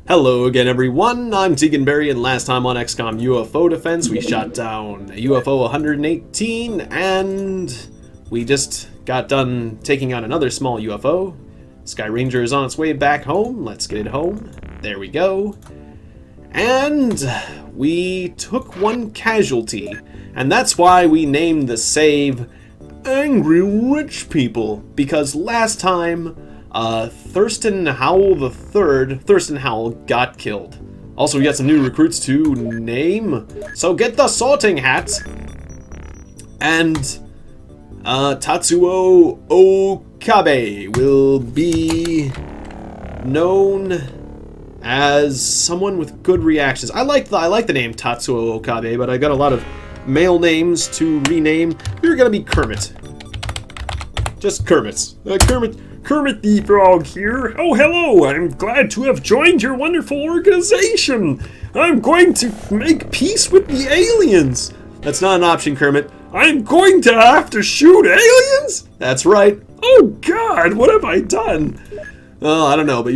Hello again, everyone. I'm Tiegon, and last time on XCOM UFO Defense, we shot down UFO 118, and we just got done taking out another small UFO. Sky Ranger is on its way back home. Let's get it home. There we go. And we took one casualty, and that's why we named the save Angry Rich People, because last time Thurston Howell got killed. Also, we got some new recruits to name, so get the sorting hat. And Tatsuo Okabe will be known as someone with good reactions. I like the name Tatsuo Okabe, but I got a lot of male names to rename. We're gonna be Kermit. Just Kermit. Kermit the Frog here. Oh, hello! I'm glad to have joined your wonderful organization. I'm going to make peace with the aliens. That's not an option, Kermit. I'm going to have to shoot aliens? That's right. Oh, God, what have I done? Oh, I don't know, but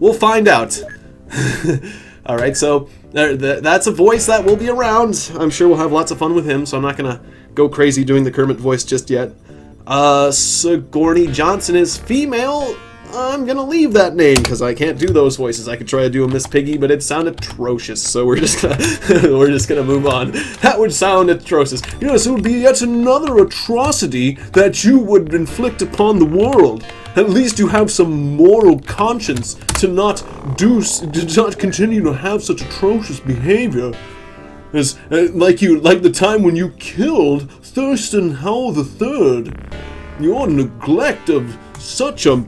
we'll find out. Alright, so that's a voice that will be around. I'm sure we'll have lots of fun with him, so I'm not gonna go crazy doing the Kermit voice just yet. Sigourney Johnson is female. I'm gonna leave that name because I can't do those voices. I could try to do a Miss Piggy, but it sounded atrocious, so we're just gonna move on. That would sound atrocious. Yes, it would be yet another atrocity that you would inflict upon the world. At least you have some moral conscience to not continue to have such atrocious behavior. As like the time when you killed Thurston Howell III. Your neglect of such a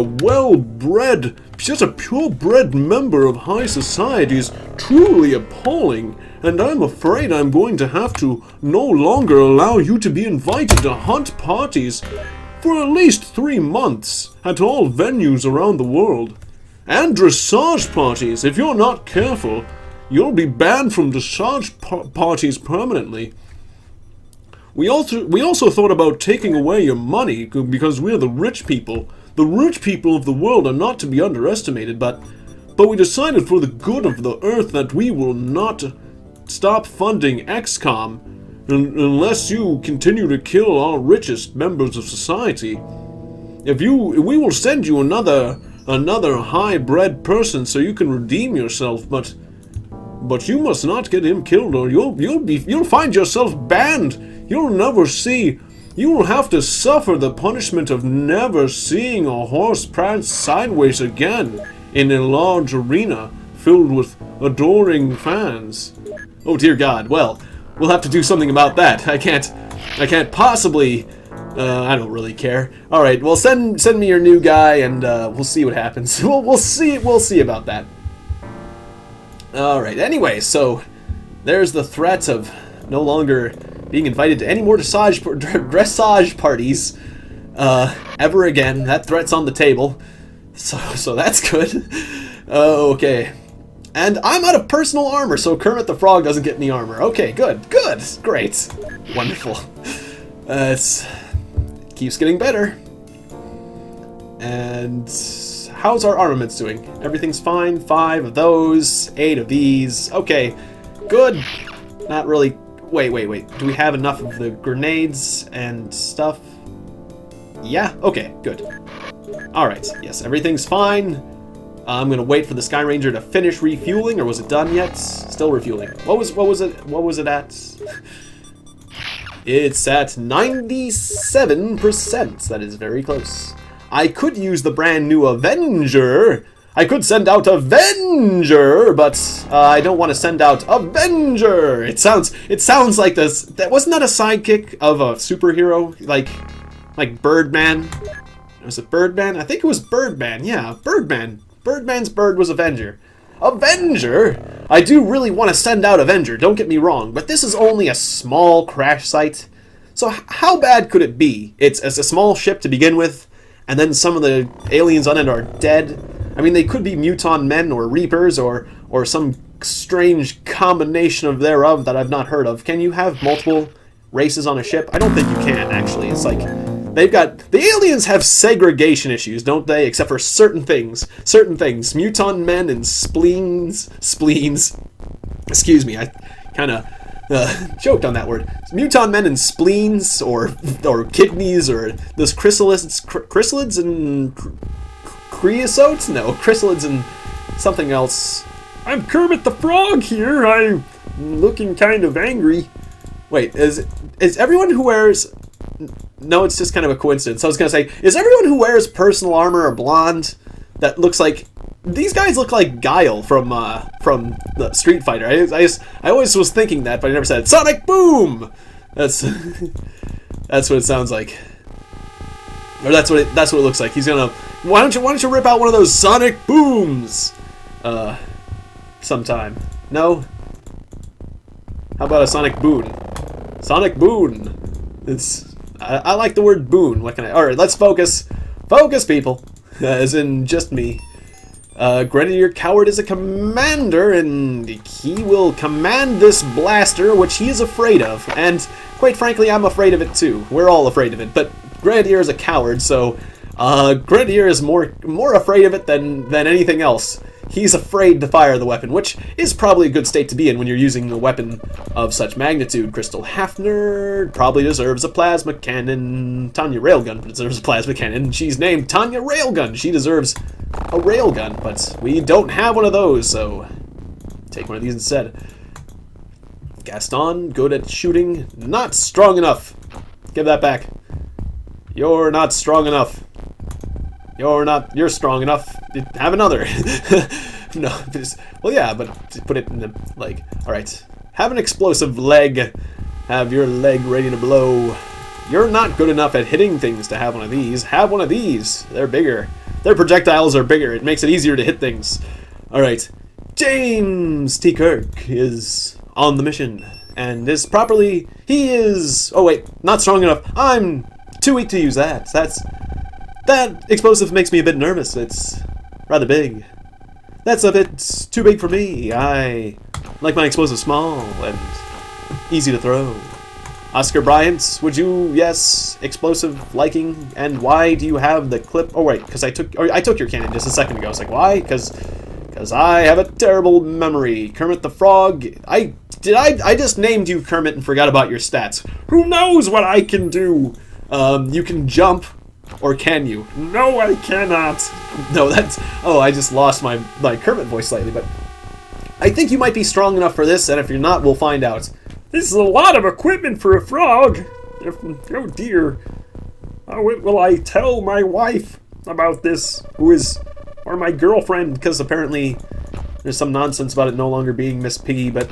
well-bred, such a purebred member of high society is truly appalling, and I'm afraid I'm going to have to no longer allow you to be invited to hunt parties for at least 3 months at all venues around the world. And dressage parties, if you're not careful. You'll be banned from dressage parties permanently. We also thought about taking away your money because we're the rich people. The rich people of the world are not to be underestimated, but we decided for the good of the Earth that we will not stop funding XCOM unless you continue to kill our richest members of society. We will send you another high-bred person so you can redeem yourself, but you must not get him killed, or you'll find yourself banned. You will have to suffer the punishment of never seeing a horse prance sideways again in a large arena filled with adoring fans. Oh dear God. Well, we'll have to do something about that. I can't possibly. I don't really care. All right. Well, send me your new guy, and we'll see what happens. We'll see about that. Alright, anyway, so there's the threat of no longer being invited to any more dressage parties ever again. That threat's on the table, so that's good. Okay, and I'm out of personal armor, so Kermit the Frog doesn't get any armor. Okay, good, great, wonderful. It keeps getting better. And how's our armaments doing? Everything's fine. 5 of those, 8 of these. Okay, good. Not really. Wait. Do we have enough of the grenades and stuff? Yeah, okay, good. Alright, yes, everything's fine. I'm gonna wait for the Sky Ranger to finish refueling, or was it done yet? Still refueling. What was it at? It's at 97%. That is very close. I could use the brand new Avenger. I could send out Avenger, but I don't want to send out Avenger. It sounds like this. That wasn't that a sidekick of a superhero, like Birdman. Was it Birdman? I think it was Birdman. Yeah, Birdman. Birdman's bird was Avenger. Avenger. I do really want to send out Avenger. Don't get me wrong, but this is only a small crash site. So how bad could it be? It's a small ship to begin with. And then some of the aliens on it are dead. I mean, they could be muton men or reapers or some strange combination of thereof that I've not heard of. Can you have multiple races on a ship? I don't think you can, actually. It's like The aliens have segregation issues, don't they? Except for certain things. Muton men and spleens. Excuse me, I kind of choked on that word. Muton men and spleens, or kidneys, or those chrysalids and creosotes? No, chrysalids and something else. I'm Kermit the Frog here. I'm looking kind of angry. Wait, is everyone who wears... No, it's just kind of a coincidence. I was going to say, is everyone who wears personal armor a blonde that looks like... These guys look like Guile from the Street Fighter. I always was thinking that, but I never said it. Sonic Boom! That's what it sounds like. Or that's what it looks like. He's gonna... Why don't you rip out one of those Sonic Booms? Sometime. No? How about a Sonic Boon? Sonic Boon! I like the word boon. What can I... Alright, let's focus. Focus, people. As in just me. Grenadier Coward is a commander, and he will command this blaster, which he is afraid of. And, quite frankly, I'm afraid of it too. We're all afraid of it. But Grenadier is a coward, so... Grenadier is more afraid of it than anything else. He's afraid to fire the weapon, which is probably a good state to be in when you're using a weapon of such magnitude. Crystal Hafner probably deserves a plasma cannon. Tanya Railgun deserves a plasma cannon. She's named Tanya Railgun. She deserves a railgun, but we don't have one of those, so take one of these instead. Gaston, good at shooting. Not strong enough. Give that back. You're not strong enough. You're strong enough. Have another. No, well, yeah, but put it in the, like, alright. Have an explosive leg. Have your leg ready to blow. You're not good enough at hitting things to have one of these. Have one of these. They're bigger. Their projectiles are bigger. It makes it easier to hit things. Alright. James T. Kirk is on the mission. And is properly... He is... Oh, wait. Not strong enough. I'm too weak to use that. That explosive makes me a bit nervous. It's rather big. That's a bit too big for me. I like my explosive small and easy to throw. Oscar Bryant, would you... Yes, explosive liking. And why do you have the clip... Oh, wait, because I took your cannon just a second ago. I was like, why? Because I have a terrible memory. Kermit the Frog... I just named you Kermit and forgot about your stats. Who knows what I can do? You can jump... Or can you? No, I cannot. No, that's... Oh, I just lost my Kermit voice slightly, but... I think you might be strong enough for this, and if you're not, we'll find out. This is a lot of equipment for a frog. Oh, dear. How will I tell my wife about this? Or my girlfriend, because apparently there's some nonsense about it no longer being Miss Piggy, but...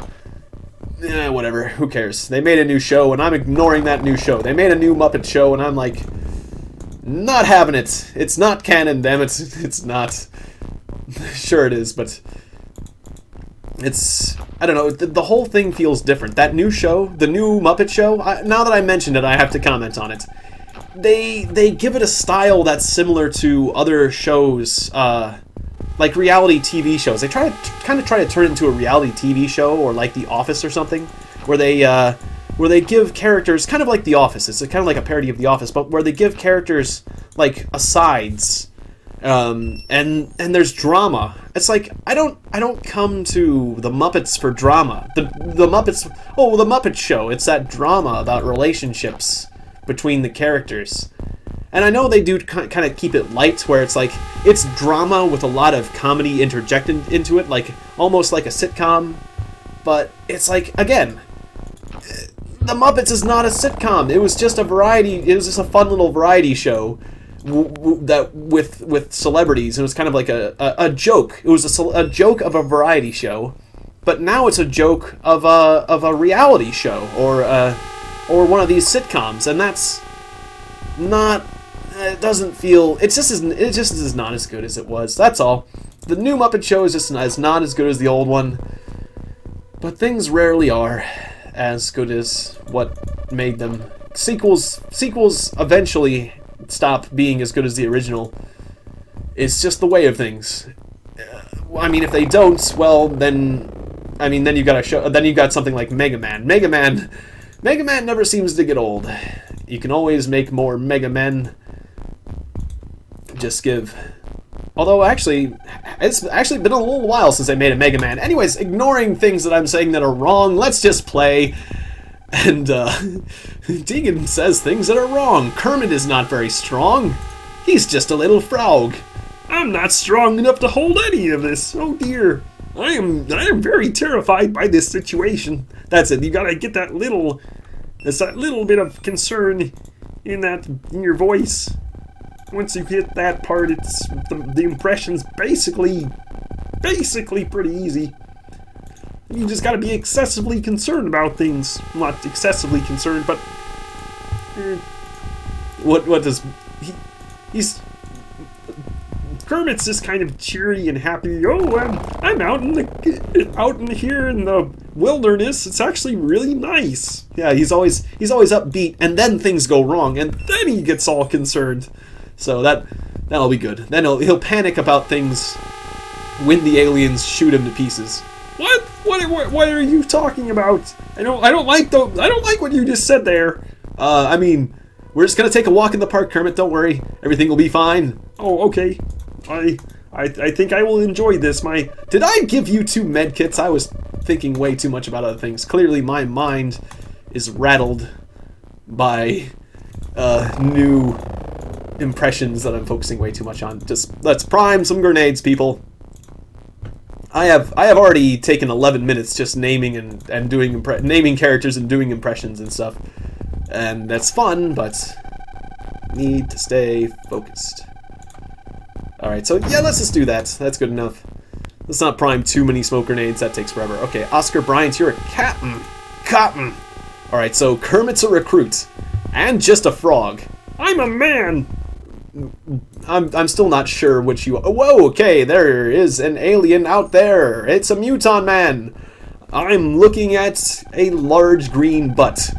whatever. Who cares? They made a new show, and I'm ignoring that new show. They made a new Muppet show, and I'm like... Not having it. It's not canon, damn it. It's not. Sure it is, but... It's... I don't know. The whole thing feels different. That new show, the new Muppet show, now that I mentioned it, I have to comment on it. They give it a style that's similar to other shows, like reality TV shows. They kind of try to turn it into a reality TV show, or like The Office or something, where they give characters, kind of like The Office, it's kind of like a parody of The Office, but where they give characters, like, asides, and there's drama. It's like, I don't come to the Muppets for drama. The Muppets, oh, the Muppet Show, it's that drama about relationships between the characters. And I know they do kind of keep it light, where it's like, it's drama with a lot of comedy interjected into it, like, almost like a sitcom, but it's like, again... The Muppets is not a sitcom. It was just a variety. It was just a fun little variety show that with celebrities. It was kind of like a joke. It was a joke of a variety show, but now it's a joke of a reality show or one of these sitcoms, and that's not. It doesn't feel. It just is not as good as it was. That's all. The new Muppet Show is just not as good as the old one, but things rarely are as good as what made them. Sequels eventually stop being as good as the original. It's just the way of things. I mean, if they don't, well, then you got something like Mega Man. Mega Man never seems to get old. You can always make more Mega Men. Just give... Although, actually, it's actually been a little while since I made a Mega Man. Anyways, ignoring things that I'm saying that are wrong, let's just play. And, Tiegon says things that are wrong. Kermit is not very strong. He's just a little frog. I'm not strong enough to hold any of this. Oh dear. I am very terrified by this situation. That's it. You gotta get that little bit of concern in your voice. Once you hit that part, it's the impression's basically pretty easy. You just gotta be excessively concerned about things. Not excessively concerned, but What does he's Kermit's just kind of cheery and happy. Oh, I'm out in here in the wilderness. It's actually really nice. Yeah, he's always upbeat, and then things go wrong, and then he gets all concerned. So that'll be good. Then he'll panic about things when the aliens shoot him to pieces. What? What are you talking about? I don't like what you just said there. I mean, we're just gonna take a walk in the park, Kermit. Don't worry, everything will be fine. Oh, okay. I think I will enjoy this. Did I give you 2 medkits? I was thinking way too much about other things. Clearly, my mind is rattled by new impressions that I'm focusing way too much on. Just let's prime some grenades, people. I have already taken 11 minutes just naming and doing naming characters and doing impressions and stuff, and that's fun, but need to stay focused. All right, so yeah, let's just do that. That's good enough. Let's not prime too many smoke grenades. That takes forever. Okay, Oscar Bryant, you're a captain. Captain. All right, so Kermit's a recruit and just a frog. I'm a man. I'm still not sure which you... Whoa, okay, there is an alien out there. It's a Muton Man. I'm looking at a large green butt.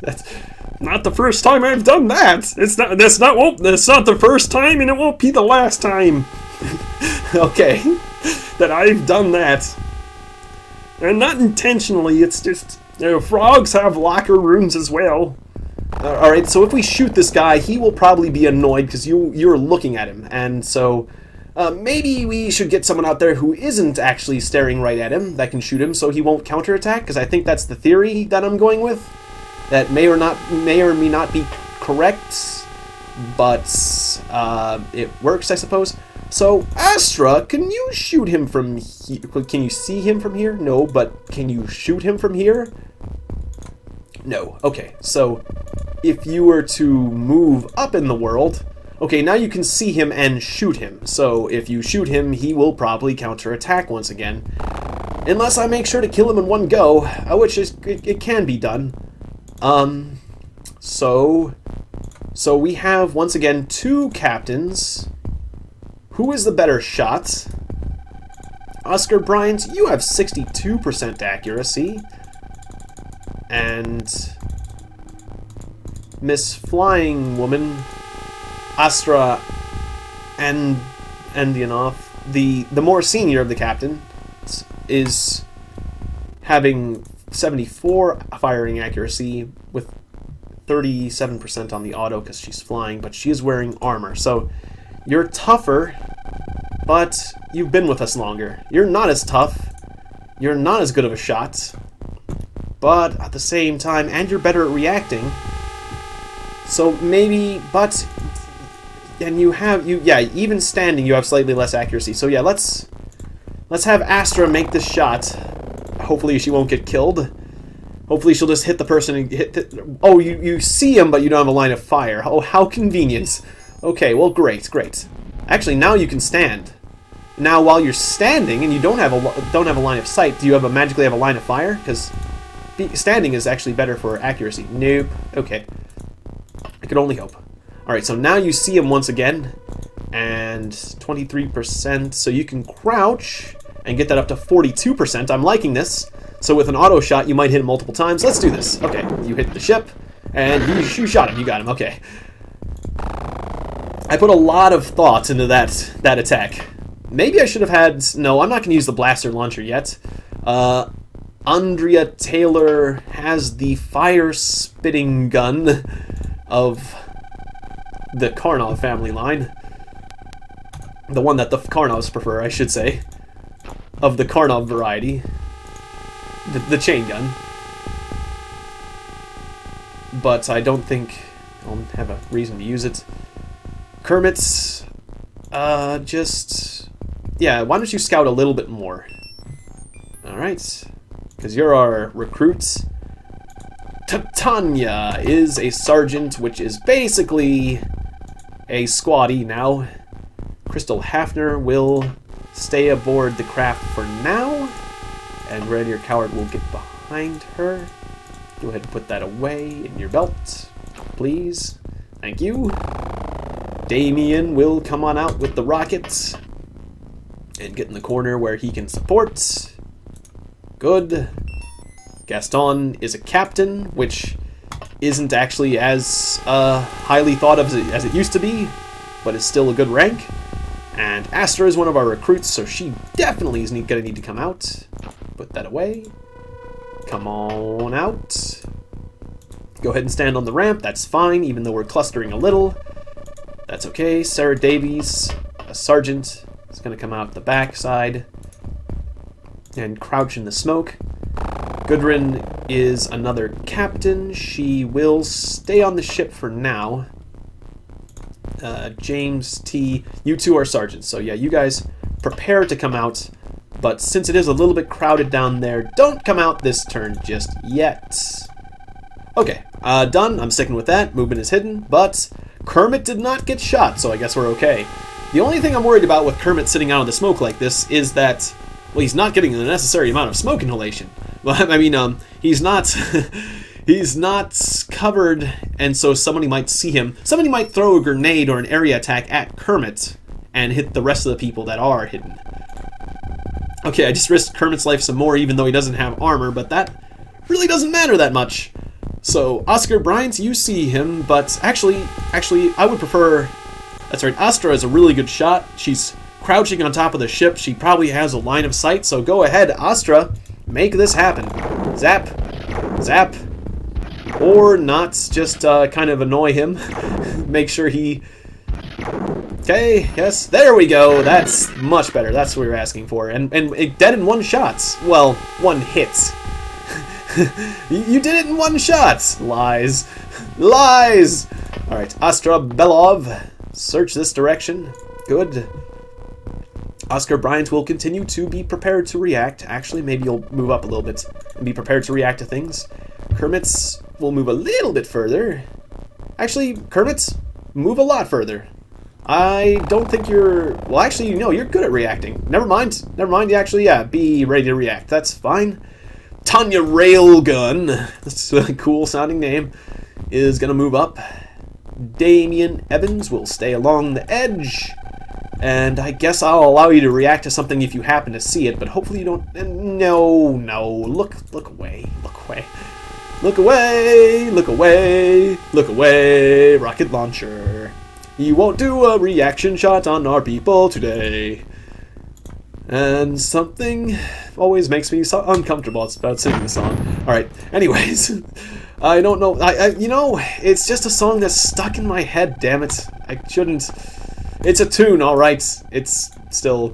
That's not the first time I've done that. That's not the first time, and it won't be the last time. Okay. That I've done that. And not intentionally, it's just... frogs have locker rooms as well. Alright, so if we shoot this guy, he will probably be annoyed because you're looking at him. And so maybe we should get someone out there who isn't actually staring right at him that can shoot him so he won't counterattack, because I think that's the theory that I'm going with. That may or may not be correct, but it works, I suppose. So, Astra, can you shoot him from here? Can you see him from here? No, but can you shoot him from here? No. Okay, so if you were to move up in the world... Okay, now you can see him and shoot him. So if you shoot him, he will probably counterattack once again. Unless I make sure to kill him in one go, which it can be done. So we have, once again, 2 captains. Who is the better shot? Oscar Bryant, you have 62% accuracy. And Miss Flying Woman, Astra Andionov, the more senior of the captain, is having 74 firing accuracy with 37% on the auto because she's flying, but she is wearing armor. So you're tougher, but you've been with us longer. You're not as tough. You're not as good of a shot. But at the same time, and you're better at reacting. So maybe, but, and yeah, even standing, you have slightly less accuracy. So yeah, let's have Astra make this shot. Hopefully she won't get killed. Hopefully she'll just hit the person and oh, you see him, but you don't have a line of fire. Oh, how convenient. Okay, well, great. Actually, now you can stand. Now, while you're standing and you don't have a line of sight, do you magically have a line of fire? Because standing is actually better for accuracy. Nope. Okay. I could only hope. Alright, so now you see him once again. And 23%. So you can crouch and get that up to 42%. I'm liking this. So with an auto shot, you might hit him multiple times. Let's do this. Okay, you hit the ship. And you shot him. You got him. Okay. I put a lot of thought into that attack. Maybe I should have had... No, I'm not going to use the blaster launcher yet. Andrea Taylor has the fire-spitting gun of the Karnov family line. The one that the Karnovs prefer, I should say. Of the Karnov variety. The chain gun. But I don't think I'll have a reason to use it. Kermit's... just... Yeah, why don't you scout a little bit more? Alright. Because you're our recruit. Titania is a sergeant, which is basically a squaddie now. Crystal Hafner will stay aboard the craft for now. And Radier Coward will get behind her. Go ahead and put that away in your belt, please. Thank you. Damien will come on out with the rockets and get in the corner where he can support. Good. Gaston is a captain, which isn't actually as highly thought of as it used to be, but is still a good rank. And Astra is one of our recruits, so she definitely is going to need to come out. Put that away. Come on out. Go ahead and stand on the ramp. That's fine, even though we're clustering a little. That's okay. Sarah Davies, a sergeant, is going to come out the back side and crouch in the smoke. Gudrun is another captain. She will stay on the ship for now. James T, you two are sergeants. So yeah, you guys prepare to come out. But since it is a little bit crowded down there, don't come out this turn just yet. Okay, done. I'm sticking with that. Movement is hidden, but Kermit did not get shot, so I guess we're okay. The only thing I'm worried about with Kermit sitting out in the smoke like this is that, well, he's not getting the necessary amount of smoke inhalation. Well, I mean, he's not... He's not covered, and so somebody might see him. Somebody might throw a grenade or an area attack at Kermit and hit the rest of the people that are hidden. Okay, I just risked Kermit's life some more, even though he doesn't have armor, but that really doesn't matter that much. So, Oscar Bryant, you see him, but actually, I would prefer... That's right, Astra is a really good shot. She's crouching on top of the ship. She probably has a line of sight, so go ahead, Astra. Make this happen. Zap. Zap. Or not, just kind of annoy him. Make sure he... Okay, yes, there we go. That's much better. That's what we were asking for. And dead in one shot. Well, one hit. You did it in one shot. Lies. Lies! Alright, Astra Belov. Search this direction. Good. Oscar Bryant will continue to be prepared to react. Actually, maybe you'll move up a little bit and be prepared to react to things. Kermit's will move a little bit further. Actually, Kermit's move a lot further. I don't think you're... Well, actually, no, you're good at reacting. Never mind. Never mind. You actually, yeah, be ready to react. That's fine. Tanya Railgun, that's a cool sounding name, is going to move up. Damien Evans will stay along the edge. And I guess I'll allow you to react to something if you happen to see it, but hopefully you don't... No. Look away. Look away. Look away. Look away. Look away. Rocket launcher. You won't do a reaction shot on our people today. And something always makes me so uncomfortable about singing the song. Alright, anyways. I don't know. You know, it's just a song that's stuck in my head, damn it. I shouldn't... It's a tune, alright. It's still...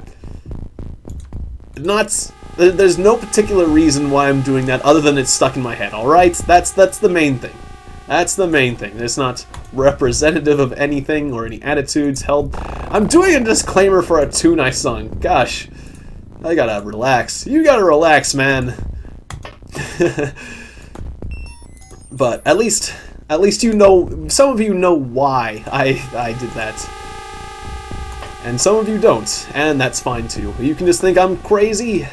not... There's no particular reason why I'm doing that other than it's stuck in my head, alright? That's the main thing. That's the main thing. It's not representative of anything or any attitudes held. I'm doing a disclaimer for a tune I sung. Gosh. I gotta relax. You gotta relax, man. But at least you know, some of you know why I did that. And some of you don't, and that's fine too. You can just think I'm crazy.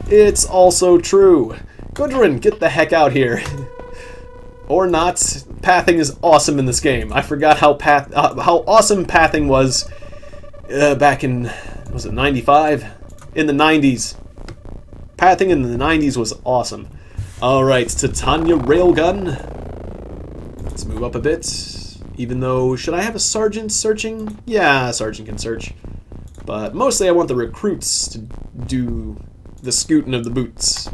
It's also true. Gudrun, get the heck out here. Or not. Pathing is awesome in this game. I forgot how awesome pathing was back in, was it 95? In the 90s. Pathing in the 90s was awesome. Alright, Titania Railgun. Let's move up a bit. Even though, should I have a sergeant searching? Yeah, a sergeant can search. But mostly I want the recruits to do the scooting of the boots.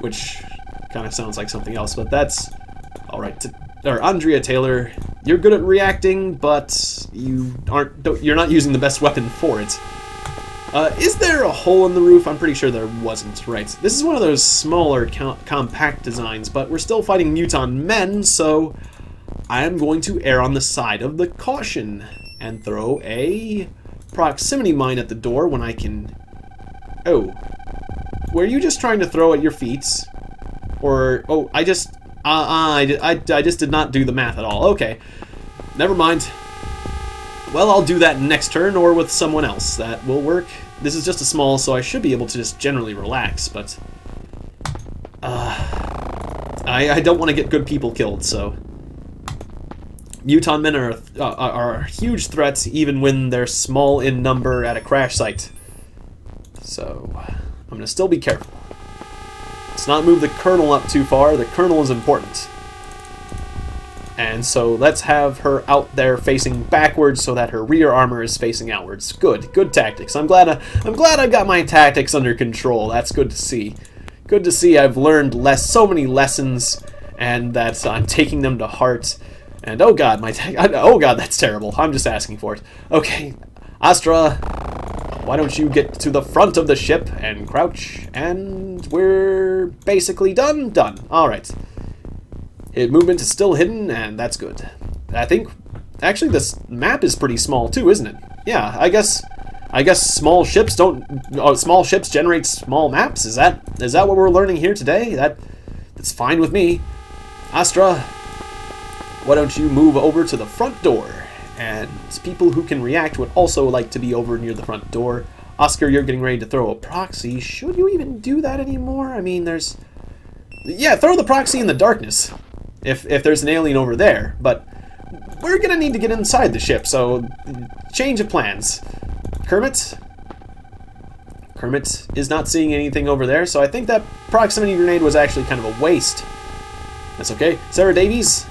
which kind of sounds like something else, but that's all right. Or Andrea Taylor, you're good at reacting, but you're not using the best weapon for it. Is there a hole in the roof? I'm pretty sure there wasn't, right? This is one of those smaller, compact designs, but we're still fighting mutant men, so I am going to err on the side of the caution and throw a proximity mine at the door when I can... Oh. Were you just trying to throw at your feet? Or... Oh, I just did not do the math at all. Okay. Never mind. Well, I'll do that next turn or with someone else. That will work. This is just a small, so I should be able to just generally relax, but... I don't want to get good people killed, so... Mutant men are huge threats even when they're small in number at a crash site. So, I'm going to still be careful. Let's not move the colonel up too far. The colonel is important. And so let's have her out there facing backwards so that her rear armor is facing outwards. Good tactics. I'm glad I've got my tactics under control. That's good to see. Good to see I've learned so many lessons and that I'm taking them to heart. And oh god, oh god, that's terrible. I'm just asking for it. Okay, Astra, why don't you get to the front of the ship and crouch, and we're basically done? Done. Alright. His movement is still hidden, and that's good. I think, actually this map is pretty small too, isn't it? Yeah, I guess small ships small ships generate small maps? Is that what we're learning here today? That's fine with me. Astra, why don't you move over to the front door? And people who can react would also like to be over near the front door. Oscar, you're getting ready to throw a proxy. Should you even do that anymore? I mean, yeah, throw the proxy in the darkness. If there's an alien over there. But we're gonna need to get inside the ship, so change of plans. Kermit is not seeing anything over there, so I think that proximity grenade was actually kind of a waste. That's okay. Sarah Davies,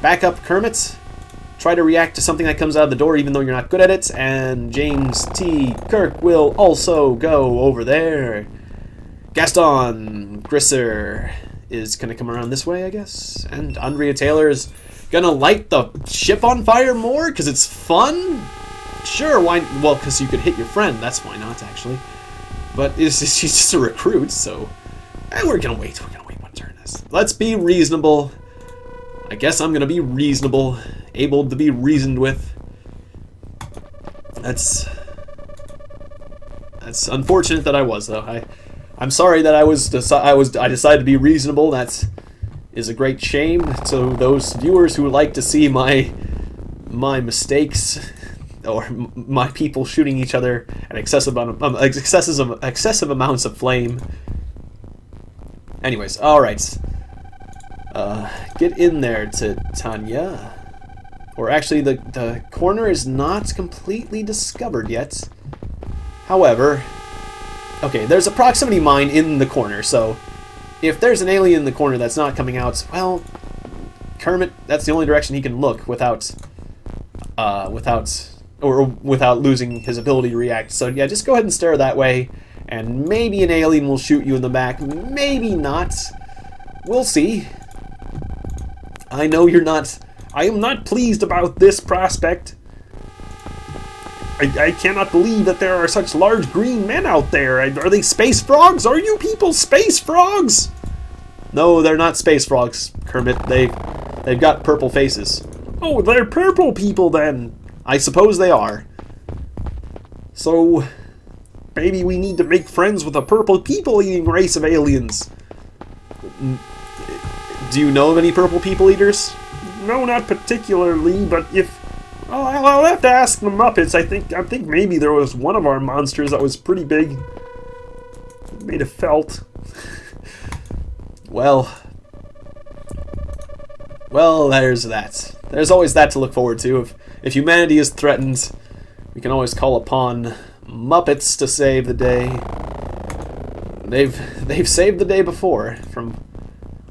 back up Kermit. Try to react to something that comes out of the door even though you're not good at it. And James T. Kirk will also go over there. Gaston Grisser is going to come around this way, I guess. And Andrea Taylor is going to light the ship on fire more because it's fun? Sure, why? Well, because you could hit your friend. That's why not, actually. But she's just a recruit, so... And we're going to wait. We're going to wait one turn. Let's be reasonable. I guess I'm gonna be reasonable, able to be reasoned with. That's unfortunate that I was, though. I'm sorry that I decided to be reasonable. That is a great shame to those viewers who like to see my mistakes or my people shooting each other at excessive amounts of flame. Anyways, all right. Get in there to Tanya. Or actually, the corner is not completely discovered yet. However, okay, there's a proximity mine in the corner, so if there's an alien in the corner that's not coming out, well, Kermit, that's the only direction he can look without losing his ability to react. So yeah, just go ahead and stare that way, and maybe an alien will shoot you in the back, maybe not. We'll see. I know you're not... I am not pleased about this prospect. I cannot believe that there are such large green men out there. Are they space frogs? Are you people space frogs? No, they're not space frogs, Kermit. They've got purple faces. Oh, they're purple people then. I suppose they are. So, maybe we need to make friends with a purple people-eating race of aliens. Do you know of any purple people eaters? No, not particularly, but if... Oh, I'll have to ask the Muppets. I think maybe there was one of our monsters that was pretty big. Made of felt. Well, there's that. There's always that to look forward to. If humanity is threatened, we can always call upon Muppets to save the day. They've saved the day before, from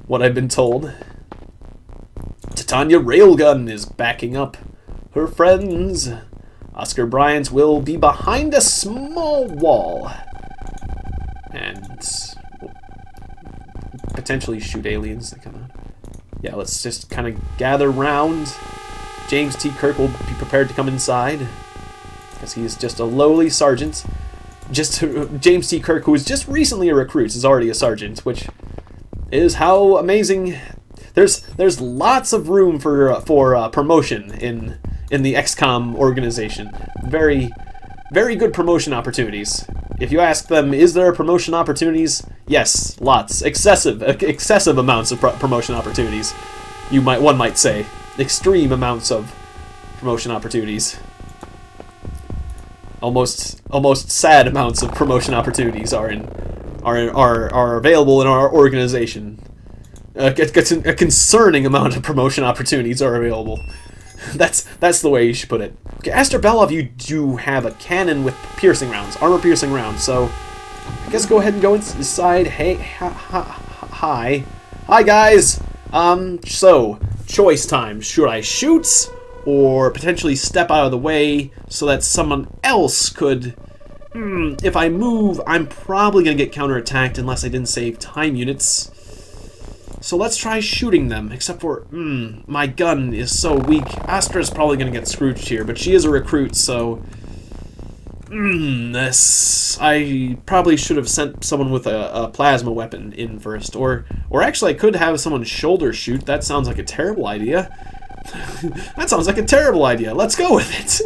what I've been told. Titania Railgun is backing up her friends. Oscar Bryant will be behind a small wall. And potentially shoot aliens that come out. Yeah, let's just kind of gather round. James T. Kirk will be prepared to come inside, because he is just a lowly sergeant. James T. Kirk, who is just recently a recruit, is already a sergeant, which is how amazing. There's lots of room for promotion in the XCOM organization. Very, very good promotion opportunities. If you ask them, is there promotion opportunities? Yes, lots, excessive amounts of promotion opportunities. One might say, extreme amounts of promotion opportunities. Almost sad amounts of promotion opportunities are available in our organization. A concerning amount of promotion opportunities are available. That's the way you should put it. Okay, Aster Belov, you do have a cannon with piercing rounds, armor-piercing rounds. So I guess go ahead and go inside. Hey, hi, guys. So choice time. Should I shoot or potentially step out of the way so that someone else could? If I move, I'm probably gonna get counterattacked unless I didn't save time units. So let's try shooting them, except for, my gun is so weak. Astra's probably going to get scrooged here, but she is a recruit, so... I probably should have sent someone with a plasma weapon in first. Or actually, I could have someone shoulder shoot. That sounds like a terrible idea. That sounds like a terrible idea. Let's go with it.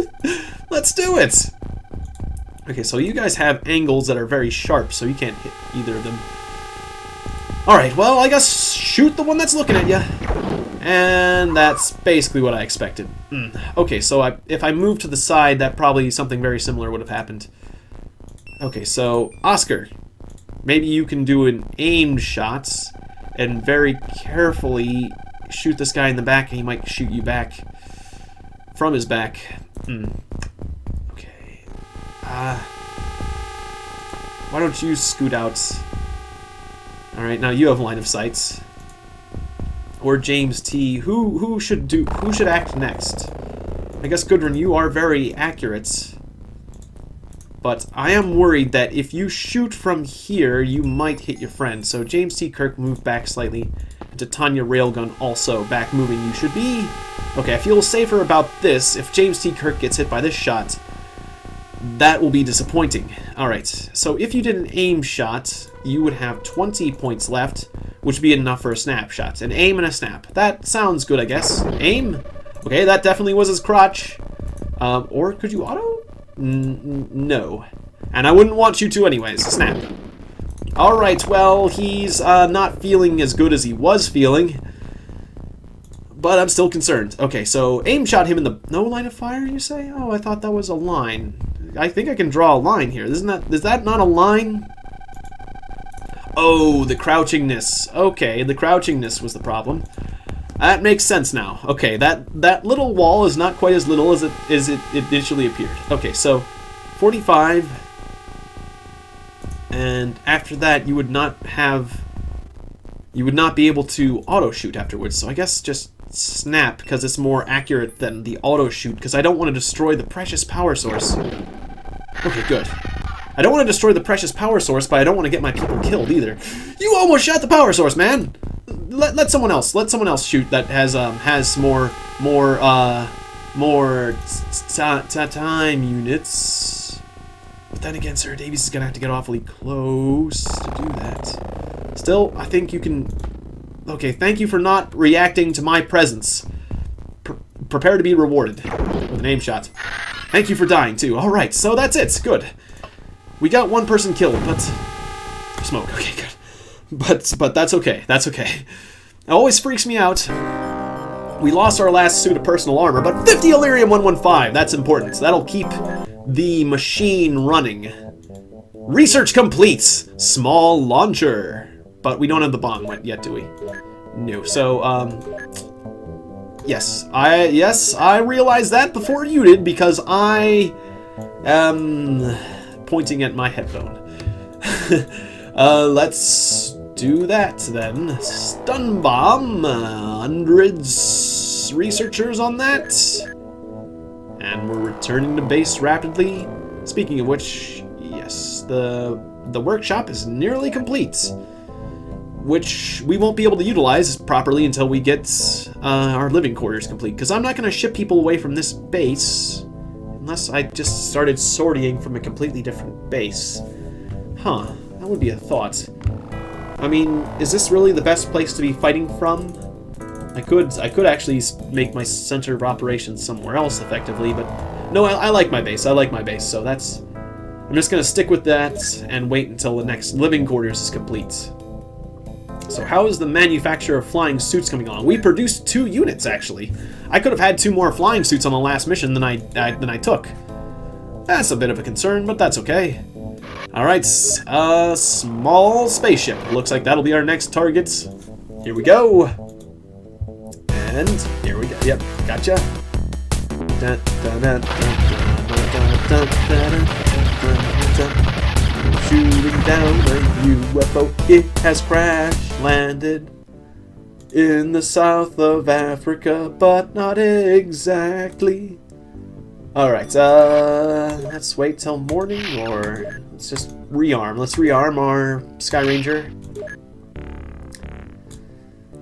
Let's do it. Okay, so you guys have angles that are very sharp, so you can't hit either of them. Alright, well, I guess shoot the one that's looking at you. And that's basically what I expected. Okay, so if I move to the side, that probably something very similar would have happened. Okay, so, Oscar, maybe you can do an aimed shot and very carefully shoot this guy in the back, and he might shoot you back from his back. Okay. Why don't you scoot out? Alright, now you have line of sight. Or James T. Who should act next? I guess Gudrun, you are very accurate. But I am worried that if you shoot from here, you might hit your friend. So James T. Kirk, move back slightly. And Titania Railgun also back moving. You should be... Okay, I feel safer about this. If James T. Kirk gets hit by this shot, that will be disappointing. Alright, so if you did an aim shot, you would have 20 points left, which would be enough for a snapshot. An aim and a snap. That sounds good, I guess. Aim? Okay, that definitely was his crotch. Or could you auto? No. And I wouldn't want you to anyways. Snap. Alright, well, he's not feeling as good as he was feeling. But I'm still concerned. Okay, so aim shot him in the... No line of fire, you say? Oh, I thought that was a line. I think I can draw a line here. Is that not a line? Oh, the crouchingness. Okay, the crouchingness was the problem. That makes sense now. Okay, that little wall is not quite as little as it initially appeared. Okay, so 45, and after that you would not be able to auto shoot afterwards. So I guess just snap, because it's more accurate than the auto shoot, because I don't want to destroy the precious power source. Okay, good. I don't want to destroy the precious power source, but I don't want to get my people killed either. You almost shot the power source, man. Let someone else shoot that has more time units. But then again, Sir Davies is gonna have to get awfully close to do that. Still, I think you can. Okay, thank you for not reacting to my presence. Prepare to be rewarded with an aim shot. Thank you for dying too. All right, so that's it. Good. We got one person killed, but smoke. Okay, good. But that's okay. That's okay. It always freaks me out. We lost our last suit of personal armor, but 50 Illyrium 115. That's important. So that'll keep the machine running. Research complete. Small launcher, but we don't have the bomb yet, do we? No. So yes, I realized that before you did, because I am pointing at my headphone. Let's do that then. Stun bomb. Hundreds researchers on that. And we're returning to base rapidly. Speaking of which, yes, the workshop is nearly complete. which we won't be able to utilize properly until we get our living quarters complete. Because I'm not going to ship people away from this base unless I just started sorting from a completely different base. Huh, that would be a thought. I mean, is this really the best place to be fighting from? I could actually make my center of operations somewhere else effectively, but no, I like my base. I like my base, so that's... I'm just going to stick with that and wait until the next living quarters is complete. So how is the manufacture of flying suits coming along? We produced 2 units, actually. I could have had 2 more flying suits on the last mission than I took. That's a bit of a concern, but that's okay. Alright, small spaceship. Looks like that'll be our next target. Here we go. And here we go. Yep, gotcha. Shooting down a UFO. It has crash landed in the south of Africa, but not exactly. Alright, let's wait till morning, or let's just rearm. Let's rearm our Sky Ranger.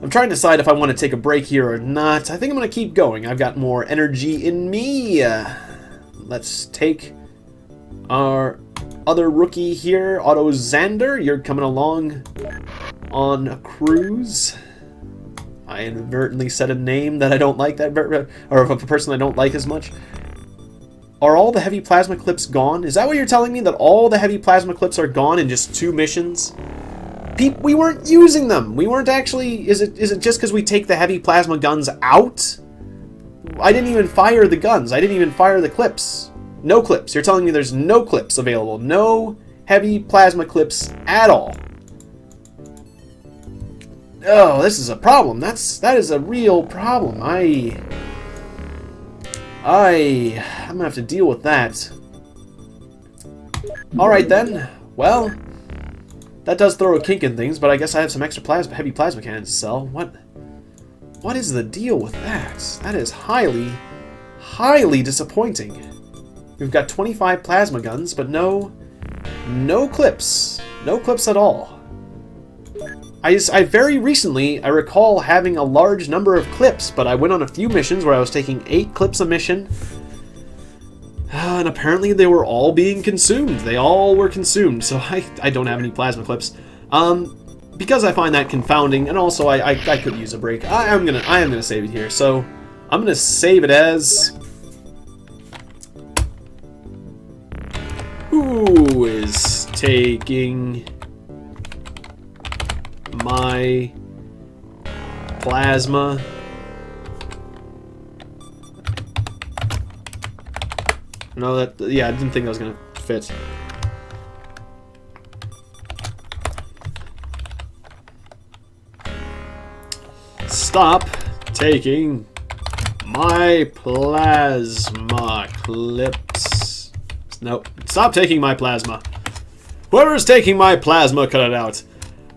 I'm trying to decide if I want to take a break here or not. I think I'm going to keep going. I've got more energy in me. Let's take our other rookie here, Otto Xander. You're coming along on a cruise. I inadvertently said a name that I don't like, or of a person I don't like as much. Are all the heavy plasma clips gone? Is that what you're telling me? That all the heavy plasma clips are gone in just 2 missions? We weren't using them. We weren't actually... Is it just because we take the heavy plasma guns out? I didn't even fire the guns. I didn't even fire the clips. No clips. You're telling me there's no clips available. No heavy plasma clips at all. Oh, this is a problem. That is a real problem. I'm gonna have to deal with that. Alright then. Well, that does throw a kink in things, but I guess I have some extra heavy plasma cannons to sell. What is the deal with that? That is highly, highly disappointing. We've got 25 plasma guns, but no clips. No clips at all. I very recently, I recall having a large number of clips, but I went on a few missions where I was taking 8 clips a mission, and apparently they were all being consumed. They all were consumed, so I don't have any plasma clips. Because I find that confounding, and also I could use a break. I am gonna save it here. So I'm gonna save it as... Who is taking my plasma? No, yeah, I didn't think that was gonna fit. Stop taking my plasma clips. Nope. Stop taking my plasma. Whoever's taking my plasma, cut it out.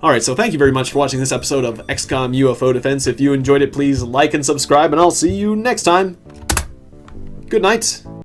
Alright, so thank you very much for watching this episode of XCOM UFO Defense. If you enjoyed it, please like and subscribe, and I'll see you next time. Good night.